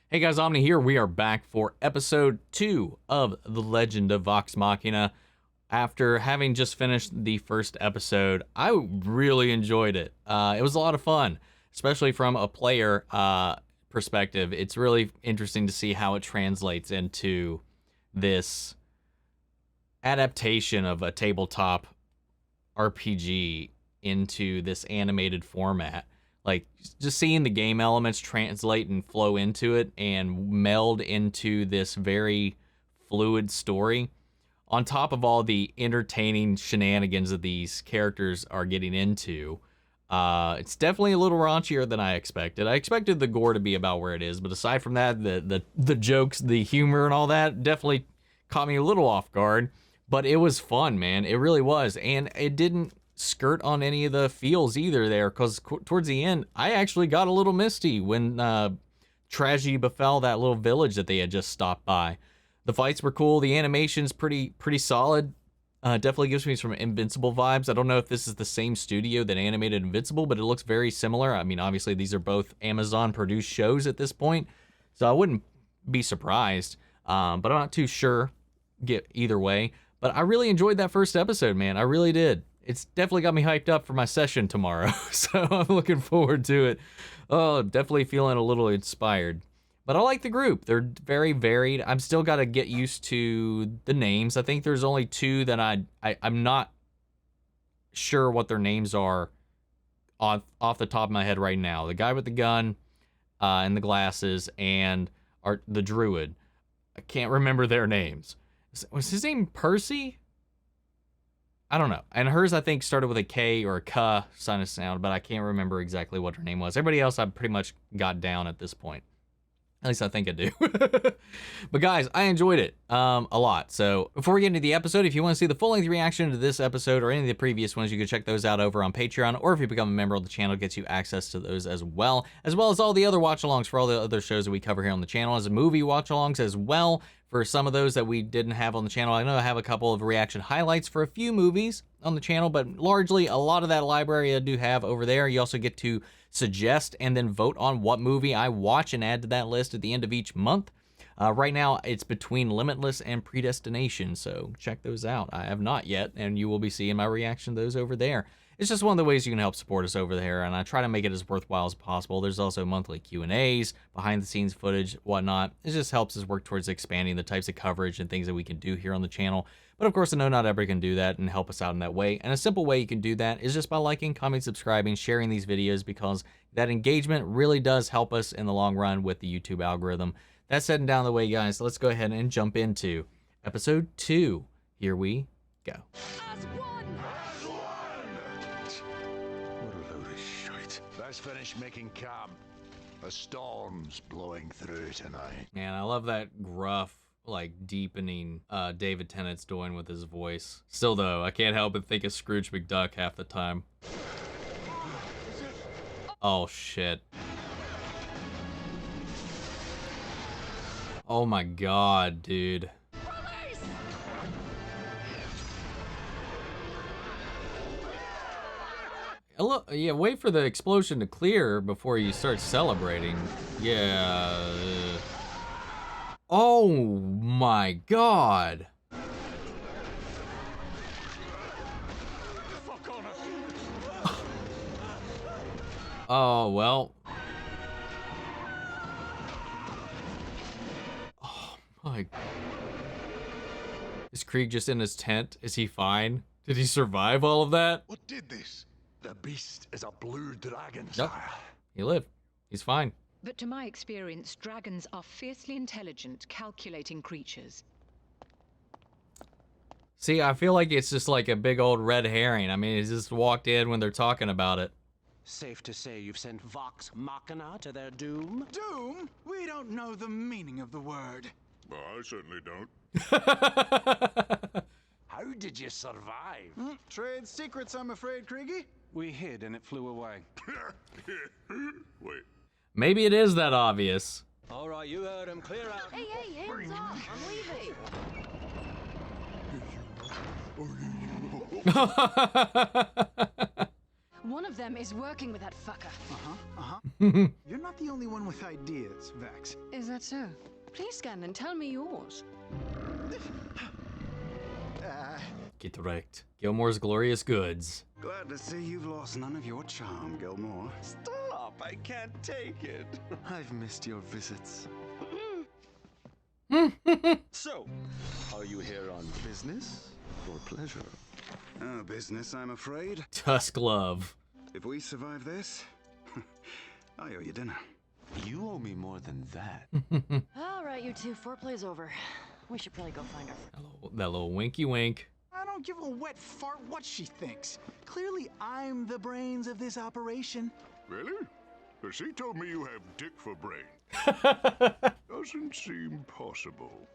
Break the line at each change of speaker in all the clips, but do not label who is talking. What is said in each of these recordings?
Hey guys, Omni here. We are back for episode 2 of The Legend of Vox Machina. After having just finished the first episode, I really enjoyed it. It was a lot of fun, especially from a player perspective. It's really interesting to see how it translates into this adaptation of a tabletop RPG into this animated format. Like, just seeing the game elements translate and flow into it and meld into this very fluid story, on top of all the entertaining shenanigans that these characters are getting into. It's definitely a little raunchier than I expected. I expected the gore to be about where it is, but aside from that, the jokes, the humor, and all that definitely caught me a little off guard. But it was fun, man. It really was, and it didn't skirt on any of the feels either there, because towards the end I actually got a little misty when tragedy befell that little village that they had just stopped by. The fights were cool, the animation's pretty solid. Definitely gives me some Invincible vibes. I don't know if this is the same studio that animated Invincible, but it looks very similar. I mean, obviously these are both Amazon produced shows at this point, so I wouldn't be surprised, but I'm not too sure either way. But I really enjoyed that first episode, man. I really did. It's definitely got me hyped up for my session tomorrow, so I'm looking forward to it. Oh, definitely feeling a little inspired. But I like the group. They're very varied. I'm still got to get used to the names. I think there's only two that I'm not sure what their names are off the top of my head right now. The guy with the gun and the glasses, and the druid. I can't remember their names. Was his name Percy? I don't know. And hers, I think, started with a K or a K sign of sound, but I can't remember exactly what her name was. Everybody else I pretty much got down at this point. At least I think I do. But guys, I enjoyed it a lot. So before we get into the episode, if you want to see the full-length reaction to this episode or any of the previous ones, you can check those out over on Patreon, or if you become a member of the channel, it gets you access to those as well as all the other watch-alongs for all the other shows that we cover here on the channel, as movie watch-alongs as well for some of those that we didn't have on the channel. I know I have a couple of reaction highlights for a few movies on the channel, but largely a lot of that library I do have over there. You also get to suggest and then vote on what movie I watch and add to that list at the end of each month. Right now, it's between Limitless and Predestination, so check those out. I have not yet, and you will be seeing my reaction to those over there. It's just one of the ways you can help support us over there, and I try to make it as worthwhile as possible. There's also monthly Q&As, behind-the-scenes footage, whatnot. It just helps us work towards expanding the types of coverage and things that we can do here on the channel. But of course, I know not everybody can do that and help us out in that way. And a simple way you can do that is just by liking, commenting, subscribing, sharing these videos, because that engagement really does help us in the long run with the YouTube algorithm. That said and down the way, guys, let's go ahead and jump into episode 2. Here we go.
As one!
What a load of shite. Let's finish making camp. A storm's blowing through tonight.
Man, I love that gruff, like, deepening David Tennant's doing with his voice. Still, though, I can't help but think of Scrooge McDuck half the time. Oh, shit. Oh my god, dude. Yeah, wait for the explosion to clear before you start celebrating. Yeah. Oh my god. Oh, well. Oh my. Is Krieg just in his tent? Is he fine? Did he survive all of that?
What did this? The beast is a blue dragon,
Yep.
sire.
He lived. He's fine.
But to my experience, dragons are fiercely intelligent, calculating creatures.
See, I feel like it's just like a big old red herring. I mean, he just walked in when they're talking about it.
Safe to say you've sent Vox Machina to their doom?
Doom? We don't know the meaning of the word.
Well, I certainly don't.
How did you survive?
Trade secrets, I'm afraid, Kriegi.
We hid and it flew away.
Wait.
Maybe it is that obvious.
All right, you heard him. Clear out.
Hey, hands off! I'm leaving.
one of them is working with that fucker.
You're not the only one with ideas, Vex.
Is that so? Please, Scanlan, tell me yours.
Get wrecked. Gilmore's glorious goods.
Glad to see you've lost none of your charm, Gilmore.
Stop! I can't take it.
I've missed your visits.
So, are you here on business or pleasure?
Oh, business, I'm afraid.
Tusk Love.
If we survive this, I owe you dinner.
You owe me more than that.
All right, you two, foreplay's over. We should probably go find her.
That little winky wink.
I don't give a wet fart what she thinks. Clearly, I'm the brains of this operation.
Really? She told me you have dick for brain. Doesn't seem possible.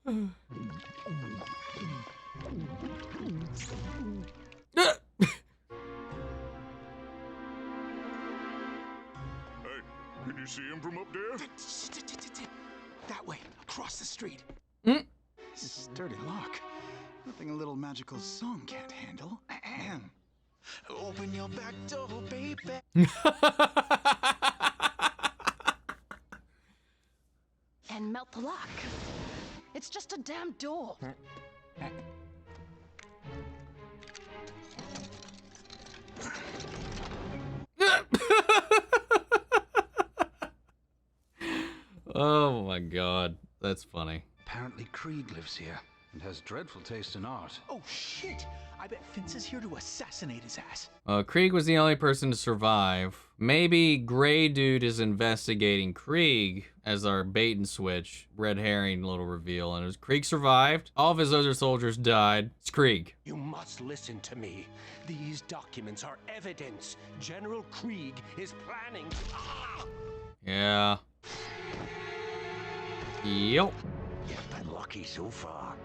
Can you see him from up there?
That way, across the street.
Mm.
Sturdy lock. Nothing a little magical song can't handle. Ahem. Open your back door, baby.
And melt the lock. It's just a damn door.
Oh my god, that's funny.
Apparently Krieg lives here and has dreadful taste in art.
Oh shit! I bet Vince is here to assassinate his ass.
Krieg was the only person to survive. Maybe Gray Dude is investigating Krieg as our bait and switch. Red herring little reveal. And as Krieg survived, all of his other soldiers died. It's Krieg.
You must listen to me. These documents are evidence. General Krieg is planning.
Yeah. Yep.
You've been lucky so far,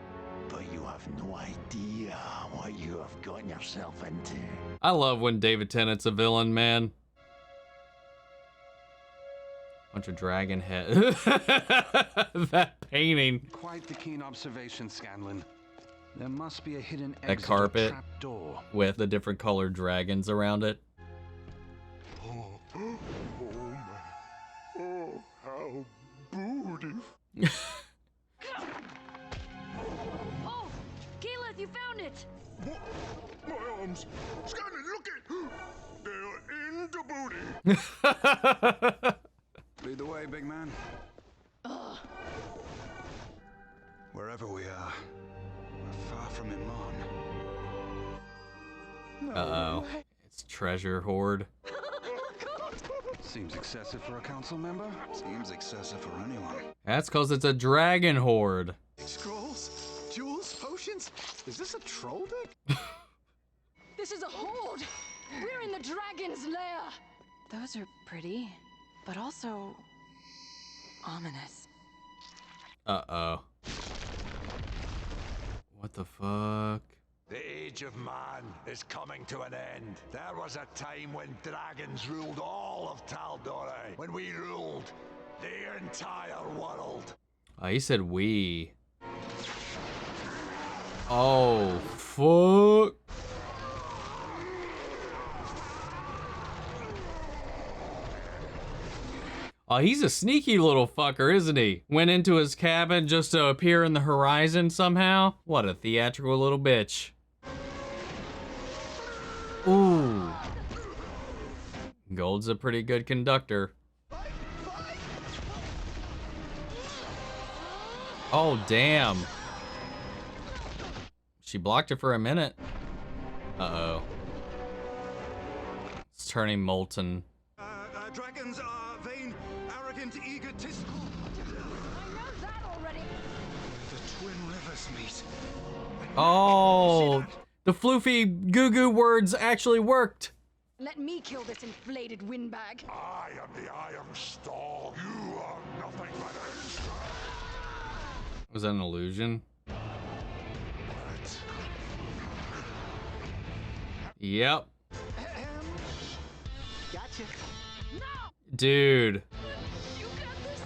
but you have no idea what you have gotten yourself into.
I love when David Tennant's a villain, man. Bunch of dragon head. That painting.
Quite the keen observation, Scanlan. There must be a hidden
That
exit
carpet
trap door.
with the different colored dragons around it.
Oh my. Oh, how booty.
Oh, Keyleth, you found it!
My arms. Scanlan, look it. They're in the booty.
Lead the way, big man. Wherever we are, we're far from Iman.
Uh-oh. It's treasure hoard.
Seems excessive for a council member.
Seems excessive for anyone.
That's because it's a dragon horde.
Scrolls? Jewels? Potions? Is this a troll deck?
This is a horde. We're in the dragon's lair.
Those are pretty, but also ominous.
Uh-oh. What the fuck?
The age of man is coming to an end. There was a time when dragons ruled all of Tal'Dorei. When we ruled the entire world.
He said we. Oh, fuck. Oh, he's a sneaky little fucker, isn't he? Went into his cabin just to appear in the horizon somehow? What a theatrical little bitch. Ooh. Gold's a pretty good conductor. Oh, damn. She blocked it for a minute. Uh-oh. It's turning molten.
Dragons are vain, arrogant, egotistical.
I know that already.
The Twin Rivers meet.
Oh, the floofy goo-goo words actually worked.
Let me kill this inflated windbag.
I am the Iron Stall. You are nothing but a instrument.
Was that an illusion? Yep.
Gotcha.
Dude.
You got this.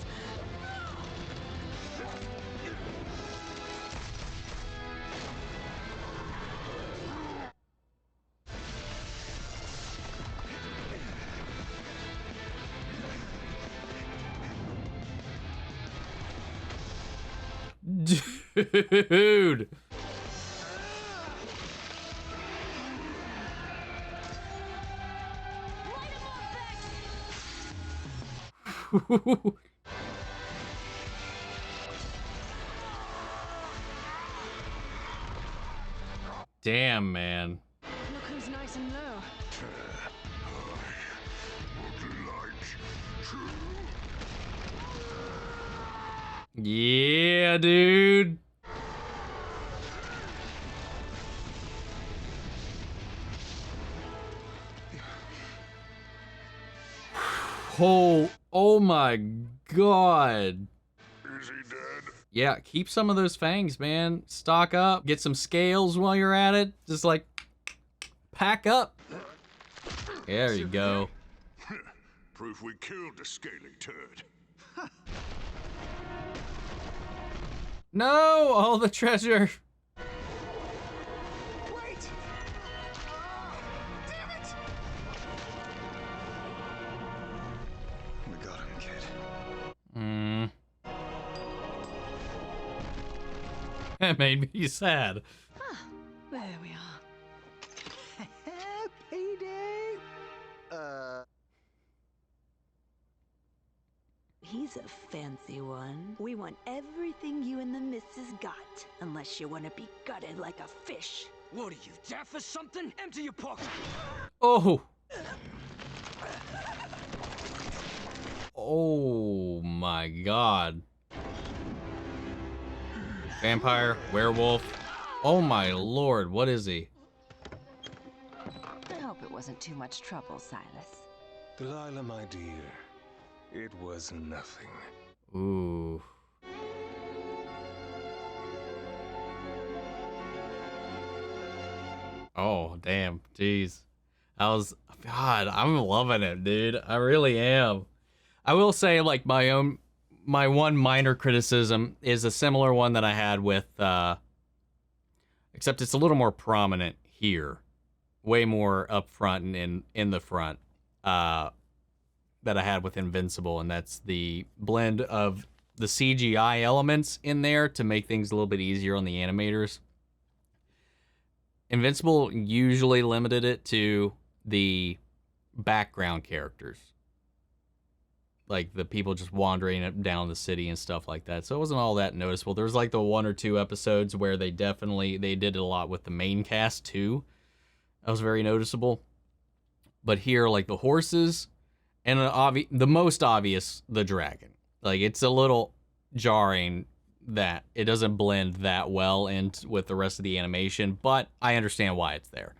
Dude. Damn, man.
Look who's nice and low.
Yeah, dude. Oh my God.
Is he dead?
Yeah, keep some of those fangs, man. Stock up. Get some scales while you're at it. Just like pack up. There you go.
Proof we killed the scaly turd.
No, all the treasure.
Wait! Damn it! We got him, kid.
That made me sad.
There we are.
Payday!
He's a fancy one. We want everything you and the missus got, unless you want to be gutted like a fish.
What are you, deaf or something? Empty your pocket.
Oh. Oh my God. Vampire, werewolf. Oh my Lord, what is he?
I hope it wasn't too much trouble, Silas.
Delilah, my dear, it was nothing.
Ooh. Oh, damn. Jeez. God, I'm loving it, dude. I really am. I will say, like, my one minor criticism is a similar one that I had with, except it's a little more prominent here. Way more up front and in the front, that I had with Invincible, and that's the blend of the CGI elements in there to make things a little bit easier on the animators. Invincible usually limited it to the background characters, like the people just wandering down the city and stuff like that. So it wasn't all that noticeable. There was like the 1 or 2 episodes where they did a lot with the main cast too. That was very noticeable. But here, like the horses and the most obvious, the dragon. Like it's a little jarring that it doesn't blend that well in with the rest of the animation, but I understand why it's there.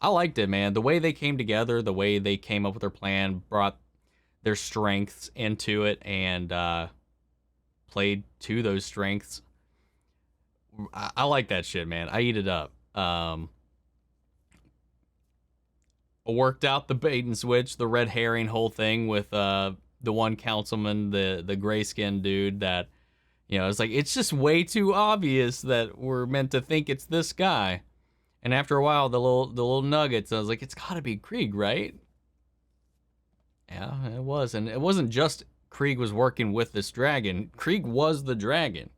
I liked it, man. The way they came together, the way they came up with their plan, brought their strengths into it, and played to those strengths. I like that shit, man. I eat it up. Worked out the bait and switch, the red herring whole thing with the one councilman, the gray skinned dude that, you know, it's like, it's just way too obvious that we're meant to think it's this guy. And after a while, the little nuggets, I was like, it's gotta be Krieg, right? Yeah, it was. And it wasn't just Krieg was working with this dragon. Krieg was the dragon.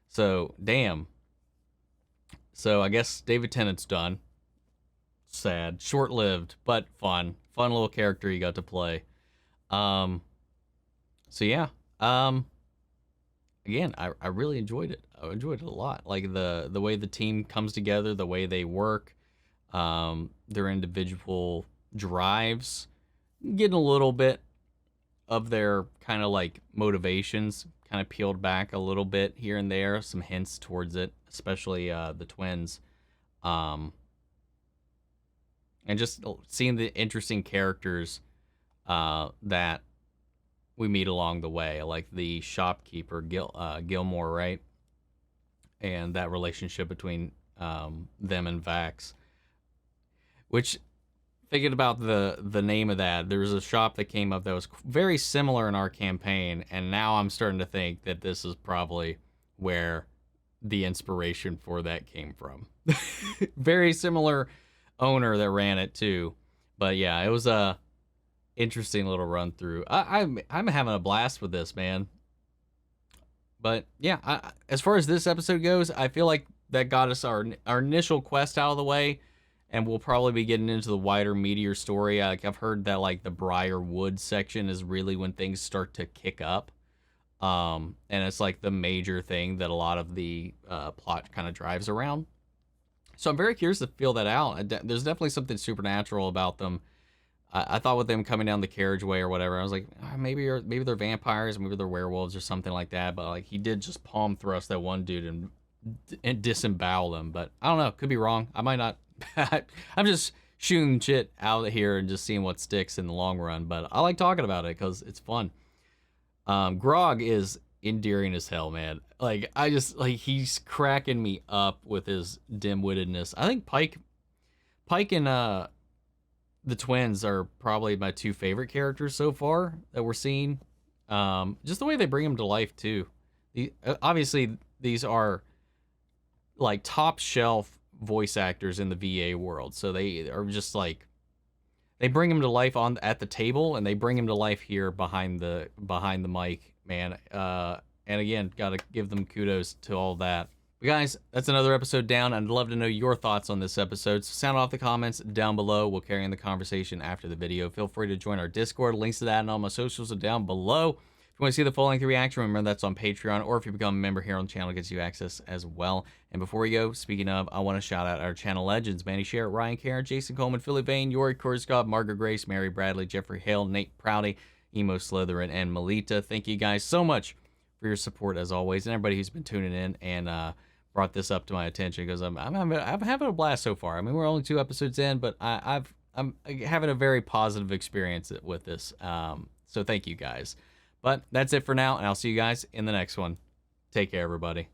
So, damn. So, I guess David Tennant's done. Sad. Short-lived, but fun. Fun little character you got to play. So, yeah. Again, I really enjoyed it. I enjoyed it a lot. Like, the way the team comes together, the way they work, their individual drives, getting a little bit of their kind of like motivations kind of peeled back a little bit here and there, some hints towards it, especially the twins, and just seeing the interesting characters that we meet along the way, like the shopkeeper Gilmore, right? And that relationship between them and Vax, which, thinking about the name of that, there was a shop that came up that was very similar in our campaign, and now I'm starting to think that this is probably where the inspiration for that came from. Very similar owner that ran it too, but yeah, it was a interesting little run through. I'm having a blast with this, man. But yeah, as far as this episode goes, I feel like that got us our initial quest out of the way, and we'll probably be getting into the wider, meatier story. Like, I've heard that like the Briarwood section is really when things start to kick up, and it's like the major thing that a lot of the plot kind of drives around. So I'm very curious to feel that out. There's definitely something supernatural about them. I thought with them coming down the carriageway or whatever, I was like, maybe they're vampires, maybe they're werewolves or something like that. But like, he did just palm thrust that one dude and disembowel him. But I don't know, could be wrong. I might not. I'm just shooting shit out of here and just seeing what sticks in the long run. But I like talking about it because it's fun. Grog is endearing as hell, man. Like, he's cracking me up with his dim-wittedness. I think Pike and the twins are probably my two favorite characters so far that we're seeing. Just the way they bring them to life too. Obviously, these are like top shelf voice actors in the VA world, so they are just like, they bring him to life at the table, and they bring him to life here behind the mic, man. And again, gotta give them kudos to all that. But guys, that's another episode down. I'd love to know your thoughts on this episode, so sound off the comments down below. We'll carry on the conversation after the video. Feel free to join our Discord. Links to that and all my socials are down below. If you want to see the full-length reaction, remember that's on Patreon, or if you become a member here on the channel, it gets you access as well. And before we go, speaking of, I want to shout out our channel legends: Manny Sherritt, Ryan Karen, Jason Coleman, Philly Vane, Yori Kurzkov, Margaret Grace, Mary Bradley, Jeffrey Hale, Nate Prouty, Emo Slytherin, and Melita. Thank you guys so much for your support as always, and everybody who's been tuning in and brought this up to my attention, because I'm having a blast so far. I mean, we're only 2 episodes in, but I'm having a very positive experience with this. So thank you guys. But that's it for now, and I'll see you guys in the next one. Take care, everybody.